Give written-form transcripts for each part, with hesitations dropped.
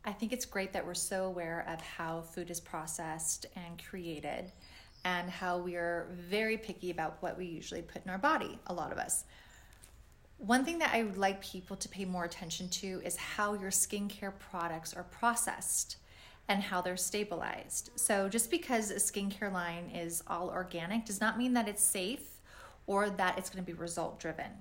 I think it's great that we're so aware of how food is processed and created and how we are very picky about what we usually put in our body, a lot of us. One thing that I would like people to pay more attention to is how your skincare products are processed and how they're stabilized. So just because a skincare line is all organic does not mean that it's safe or that it's going to be result driven.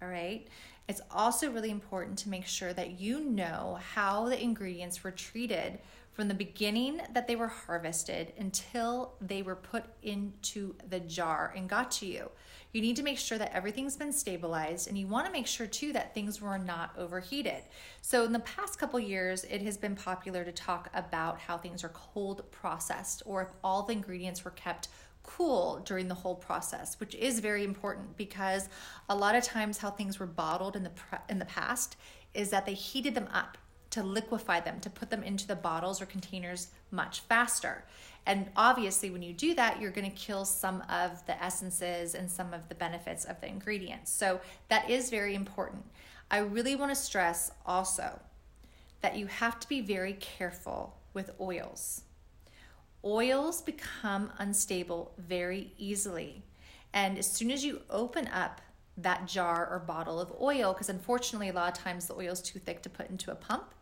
All right. It's also really important to make sure that you know how the ingredients were treated from the beginning that they were harvested until they were put into the jar and got to you. You need to make sure that everything's been stabilized, and you want to make sure too that things were not overheated. So in the past couple years, it has been popular to talk about how things are cold processed, or if all the ingredients were kept cool during the whole process, which is very important because a lot of times how things were bottled in the past is that they heated them up to liquefy them, to put them into the bottles or containers much faster. And obviously when you do that, you're going to kill some of the essences and some of the benefits of the ingredients. So that is very important. I really want to stress also that you have to be very careful with oils. Oils become unstable very easily. And as soon as you open up that jar or bottle of oil, because unfortunately a lot of times the oil is too thick to put into a pump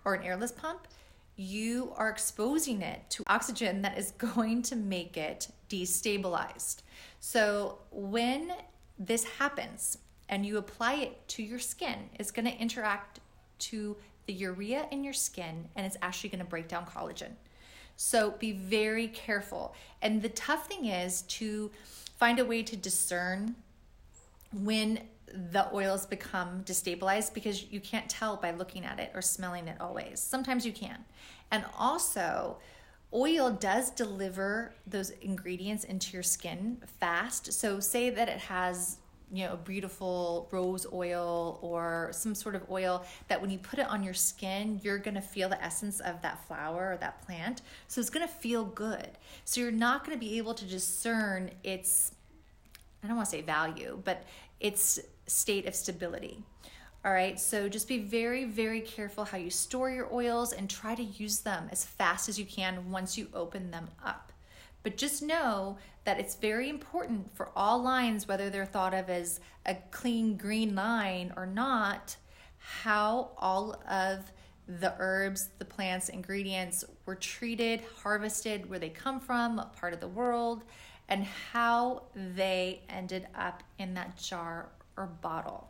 or an airless pump, you are exposing it to oxygen that is going to make it destabilized. So when this happens and you apply it to your skin, it's going to interact to the urea in your skin, and it's actually going to break down collagen. So be very careful. And the tough thing is to find a way to discern when the oils become destabilized, because you can't tell by looking at it or smelling it always. Sometimes you can. And also, oil does deliver those ingredients into your skin fast. So say that it has a beautiful rose oil or some sort of oil that when you put it on your skin, you're going to feel the essence of that flower or that plant. So it's going to feel good. So you're not going to be able to discern its, I don't want to say value, but its state of stability. All right. So just be very, very careful how you store your oils and try to use them as fast as you can once you open them up. But just know that it's very important for all lines, whether they're thought of as a clean green line or not, how all of the herbs, the plants, ingredients were treated, harvested, where they come from, what part of the world, and how they ended up in that jar or bottle.